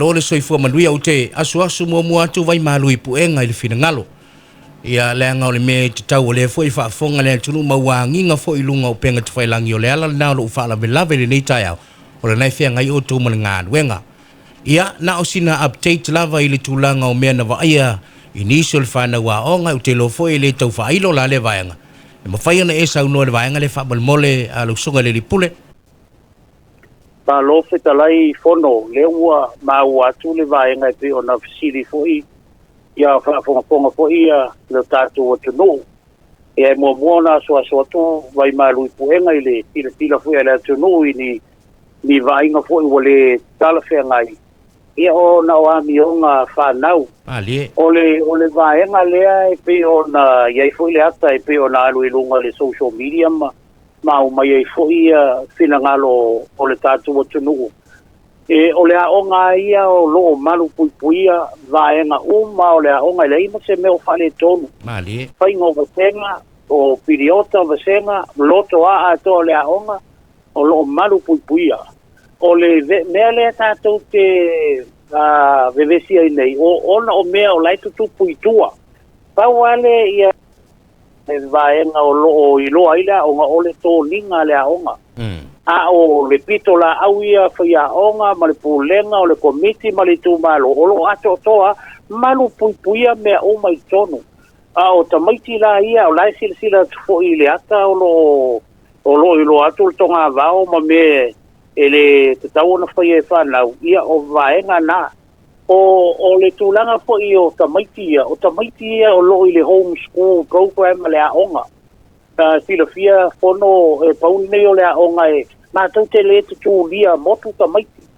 lo le soifua manui au te asu mua atu vai malui puenga i le finangalo. Ia le anga o le me te tau o le foi whaafonga le tunu mauanginga foi lunga o penga te whailangi o le ala nao lo uwha lawe lawe le nei tai au. O le nai whea ngai o tū mana ngā nuenga. Ia na o sina update lava i le tūlanga o mea na waia initial whana wa onga u te lo foi le tau whailo la le vaenga. E mawhai ana e saunoa le vaenga le whaamalmole a lusunga le lipule. Pa lo fetalai fono le ua mau atu le vaenga e pe o na fisiri foi. Ia whaafonga foi ia le tātou atu no. E mua na soa tu vai malui puenga i le tila foi le atu no i ni vaenga foi o le tala whea ngai. Ia o na o ami o ngā whanau. O le vaenga lea e pe o na iai foi le ata e pe o na alu i lunga le social media mau mai e foi finangalo o le tātou atu no. E o le aonga ia o loo malu puipuia vaenga o le aonga i le ima se meo whale tonu. Whaingo vasenga o piriota vasenga loto a ato le aonga o loo malu puipuia. O le mea le tātou te vevesia i nei. Ona o mea o laitu tu puitua. Pau ale ia vaenga o loo i loa ila o nga ole tō ninga le aonga. A o le pito la au ia whaia onga, ma le pūlenga o le komiti, ma le tūmalo. O lo ato toa, malu puipuia mea o mai tonu. A o tamaiti la ia, o lai sila tufo i le ata o lo i lo ato le tonga vao, ma me ele te tau na whaia e whanau. Ia o vaenga na. O le tūlanga fo i o tamaiti ia. O tamaiti ia o lo i le homeschool program le a onga. Filofia fono e pauni nei o le a onga e mātou te le te tūlia motu tamaiti.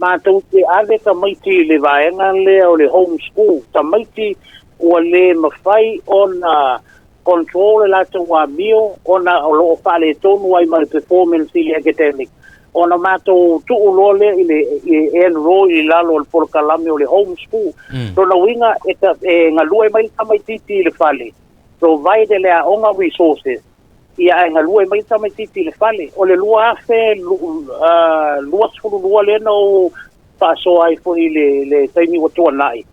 Mātou te ave tamaiti le vaenga lea o le homeschool. Tamaiti ua le mawhai o na control e lata ua mio o na o loo whale tonu ai ma le performance i le academic. O na mātou tuu lole i enroll i lalo o le polokalame o le homeschool. So na winga e ngalua e mai tamaiti le whale. Provide le a onga resources. Ia e ngalua e mai tamaiti le whale. O le lua afe, lua sifuru lua le no paso ai fo i le taimi wa tua nai.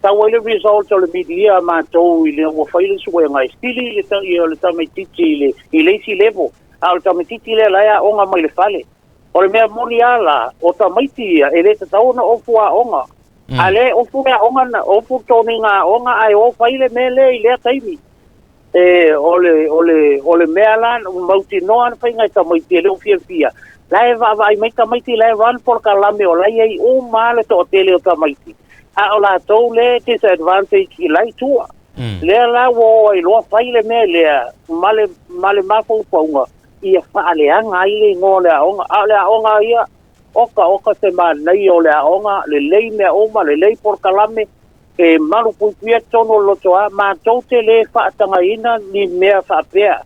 Tau le result o le media mātou i le ua whaile sua ngai. Stili le tamaiti i le isi level. A o tamaiti le laia onga mai le whale. O le mea moni ala, o tamaiti ia, e le tatau na ofu a onga. A le ofu mea onga na, ofu toni ngā onga ai o whaile me le i lea taimi. O le mea lan, mauti noa na whaingai tamaiti, e leo fia. Lai ai mai tamaiti, lai wan por ka lame o lai ai o maale to o tele o tamaiti. A o la tau le disadvantage i lai tua. Lea la wo ai loa whaile me lea, male mafau paunga. Ia whaaleanga ai le ngō le aonga. A le aonga ia, oka se maa nei o le aonga, le lei mea oma, le lei por kalame, e maru puipia tono lotoa, ma taute le whaatanga ina ni mea whaapea.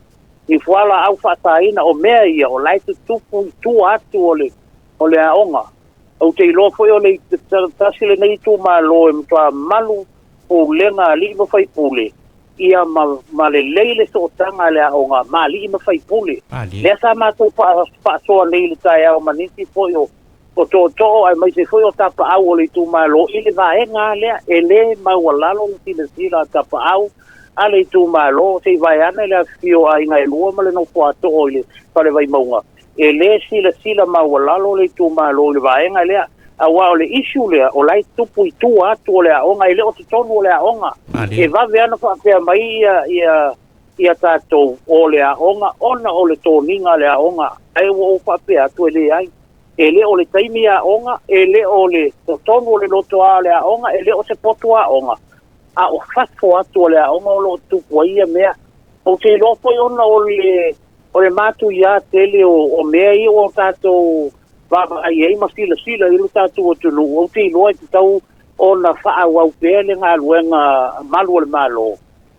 Ni whala au whaataina o mea ia, o laitu tupu tu atu o le aonga. Au te ilo foi o le tasile nei tu maa loe mtua malu pūlenga li mo whai pūle. Ia ma le leile so tanga le aonga, ma li ma whai pūle. Lea sa mātou whaasoa nei le tai au maniti foi o tō ai mai se foi o tapa au o le tu malo i le vaenga lea e le maualalo sila tapa au a le tu malo se vai ana le fio ai ngai lua ma le no fua to o le pare vai maunga e le sila maualalo le tu malo le vaenga lea a wa o le issue lea o lai tupu i tu atu o le aonga i le o te tonu o le aonga e va veana whaapea mai ia tātou o le aonga ona o le tōninga le aonga ai o whaapea atu e le ai e le o le taimi a onga, e le o le tonu o le loto a le a onga, e le o se potu a onga. A o whafo atu o le a onga o lo tupu ia mea. O te lopo i ona o le matu ia tele o mea i o tātou vava ai ei ma sila i lo tātou o tunu. O te loa i te tau o na wha wau pēr le ngā luenga malu o le malo.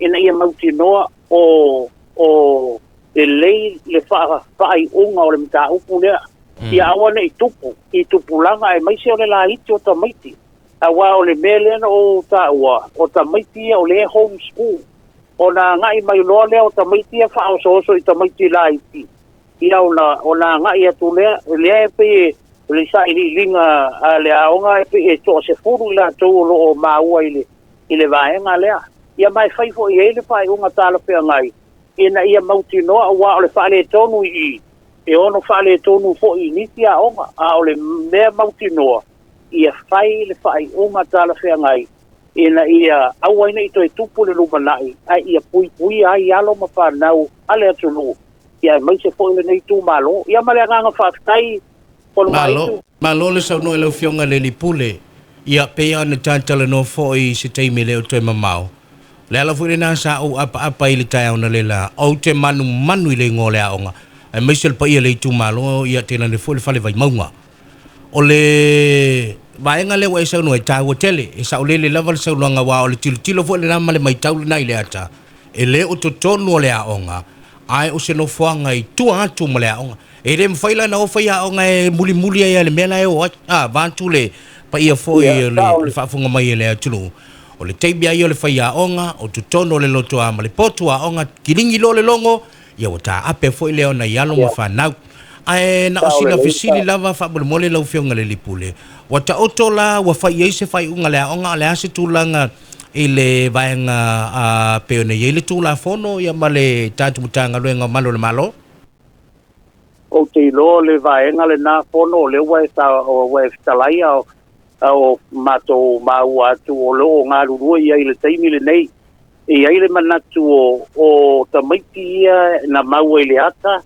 Ina ia mauti noa o le lei le wha ai unga o le mta upu lea. Ia awana i tupu langa e maise o le la iti o tamaiti. Awa o le melena o taua, o tamaiti o le homeschool. O na ngai mai loa lea o tamaiti a wha o i tamaiti la iti. Ia o na ngai atu lea e pe le sa ili linga le aonga e to se furu la to lo maua ile vaenga le ia mai fai fo ia le fai unga tala pe ngai ina ia mauti no wa ole fa le tonu I e ono fa le tonu fo initia onga a ole me mauti no ia fai le fai unga tala pe ngai ina ia awaina I to e tupu le lumanai ai ia pui ai alo ma fa nau ale atulu ia mai se fo le nei tu malo ia male nga fa tai malo le sau no le fionga le lipule ia pe ana tantala no fo I se teimi le o te mamau le ala fuere na sa o apa I le tai ona le la o te manu I le ngole aonga ai mai se pa ia le tu malo ia tena le fo le fale vai maunga o le vaenga le wa sau no e tau tele e sa le lava le sau longa wa o le tilo fo le na male mai tau na ile ata e le o to tonu le aonga ai o se no foanga I tu atu male aonga e re mfaila na o fai aonga e muli ai le mela e o vantu le pa ia fo le fafunga mai le atulu o le teibia ia le fai aonga o tu tono le loto a male potu aonga kiringi lo le longo ia o ta ape fo le ona yalo ma fa nau ai na o sila fisili lava fa bol mole lo fionga le lipule wa ta otola wa fai ia se fai unga le aonga le ase tulanga ile vaenga a peone ia le tula fono ia male tatu mutanga luenga malo le malo o te lo le vaenga le na fono le wa sta laia o mato mau atu o lo nga lu ia ile taimi le nei ia ile manatu o tamaiti ia na mau ile ata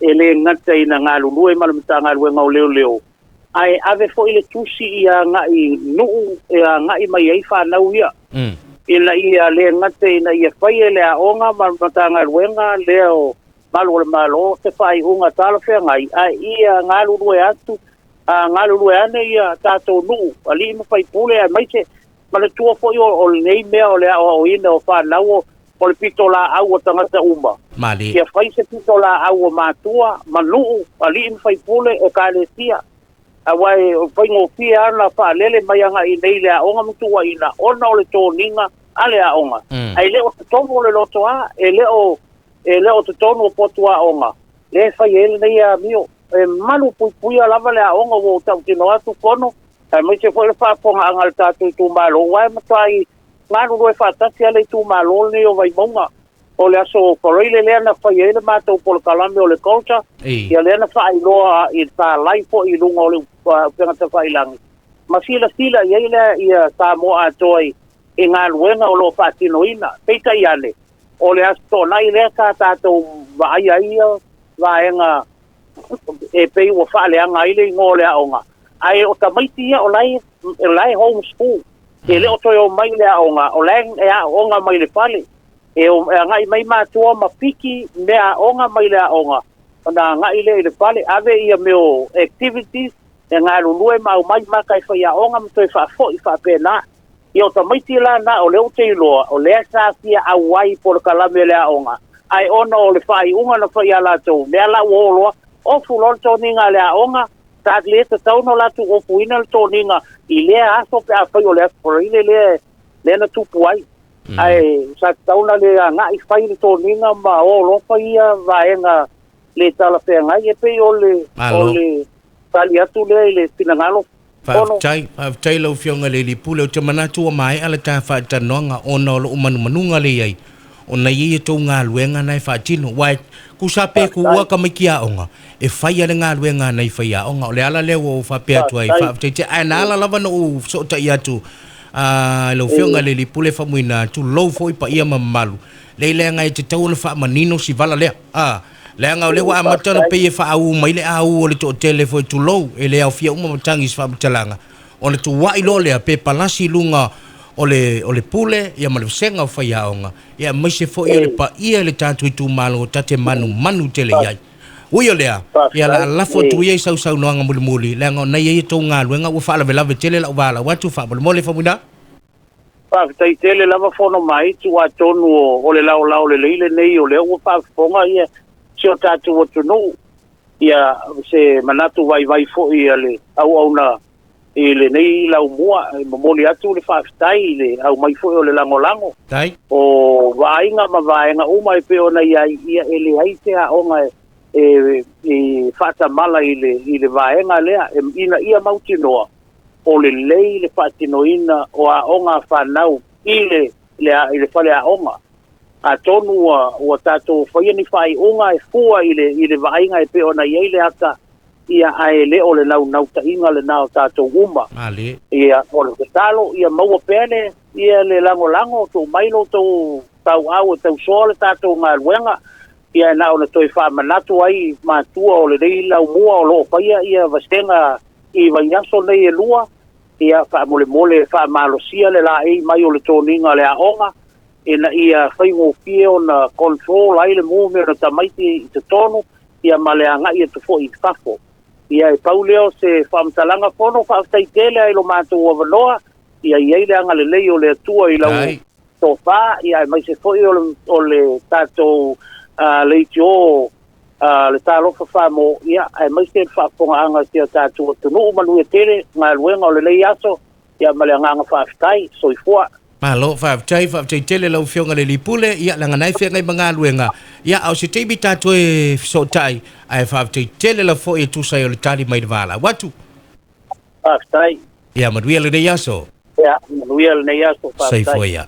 ele ngata ina nga lu mal mtanga lu nga leo ai ave fo ile tusi ia nga I nu ia nga I mai ai fa na uia ila ia le ngata ina ia fai ele a onga mal mtanga lu nga leo malo te fai unga talo fe ngai ai ia nga lu atu nga lu ane ia tato nu ali mo fai pule mai se male tua fo o nei me o le o ina o fa lawo o le pitola au tangata uma mali ia fai se pitola au matua manu ali mo fai pule e kalesia awai o fai ngo fia na fa lele mai nga I nei le onga mutua ina ona o le toninga ale a onga ai le o tomo le loto a e le o tono potua onga le fai ele nei a mio malu pui lava le aonga o tau tino atu kono ai mai se foi fa ponga angal tatu tu malo wai matai nganu roi fa tasi ale tu malo ni o vai monga o le aso koroile le na fa ele mata o pol kalame o le culture ia le na fa iloa I ta life I lunga o le penga ta fa ilang masila sila ia ta mo atoi e ngaluenga o lo fa tinoina peita iale o le aso nai le ka tato vai ia vaenga e pei o fa le anga ile ngole aonga ai o tamaiti o lai home school e le o toyo mai le aonga o lai e aonga mai le pale e o ngai mai matua mapiki me aonga mai le aonga ona ngai le pale ave ia meo activities e nga lulue mai makai fa ia aonga mto fa fo I fa pena e o tamaiti la na o le o te loa o le sa sia awai por kalame le aonga ai ona o le fai unga na fa ia la to me la wolo o fulor toninga le aonga ta le te tau no la tu o puina le toninga I le aso pe a fai o le asporile le na tu puai ai sa tau na le nga I fai le toninga ma o lo fai ia vaenga le tala pe nga e pe o le tali atu le pinangalo Fai lau fionga le lipule o te manatu o mai ala ta fa tanonga ona o lo manunga le ai ona ia tau ngā luenga nei whaatino wai ku sape ku ua ka miki aonga e whai ale ngā luenga nei whai aonga o le ala leo o whapea tu ai whaapetete ai na ala lava no u sota I atu lau whionga le lipule whamuina tu lau foi pa ia mamalu le lenga e te tau na wha manino si vala lea lenga o lewa amatana pe e wha au mai le au o le to tele foi tu lau e le au fia uma matangi si whaamatalanga o le tu wai lo lea pe palasi lunga o le pule ia malsenga o fai aonga ia mai se fo ia le pa ia le tatu tu malo tate manu tele ia uio lea ia la lafo tu ia sau noanga muli lenga na ia to nga luenga u fala vela tele la wala watu fa mole fa muna pa tai tele lava fono mai tu a tonu o le lao le leile nei o le u pa fonga ia se tatu o tu no ia se manatu vai fo ia le au na ele nei la mua moli atu le faftai le au mai fo le lango tai o vainga uma pe ona ia ele ai te a onga e whaatamala i le vaenga lea, ina ia mautinoa, o le lei le whaatinoina o a onga whanau i le whale a onga. A tonu ua tātou whaia ni whai unga e fua i le vaenga e pe ona iei le aka ia ae le o le nau ta inga le nao tātou uma. Male. Ia o le talo, ia maua pene, ia le lango tō mailo tō tau au e tau soa le tātou ngā luenga. Ia na ona toi whamanatu ai mātua o le rei lau mua o loo paia ia vastenga i vaingaso nei e lua. Ia mole whamalosia le la ei mai o le tōninga le aonga. Ina ia whaingo pie o na control ai le mume o na tamaiti i te tonu. Ia maleanga ia te fo i tafo. Ia e pauleo se whamtalanga pono whaaftaitele ai lo mātua wanoa. Ia iei le anga le lei o le atua i lau tofa. Ia mai se fo i o le tātou leiti o le talofa whamo. Ia e mai se whaaponga anga sia tātua tunu umanu e tere ngā luenga o le lei aso. Ia maleanga anga whaaftai soifua. Malo whaaftai tele lau whionga le lipule, ia langa nai whia ngai mga luenga. Ia au se teibi tātou e sotai, ai whaaftai tele lau fo e tusai o le tali mai le wala. Watu? Whaaftai. Ia manuia le nei aso. Ia manuia le nei aso whaaftai. Sai fo ia.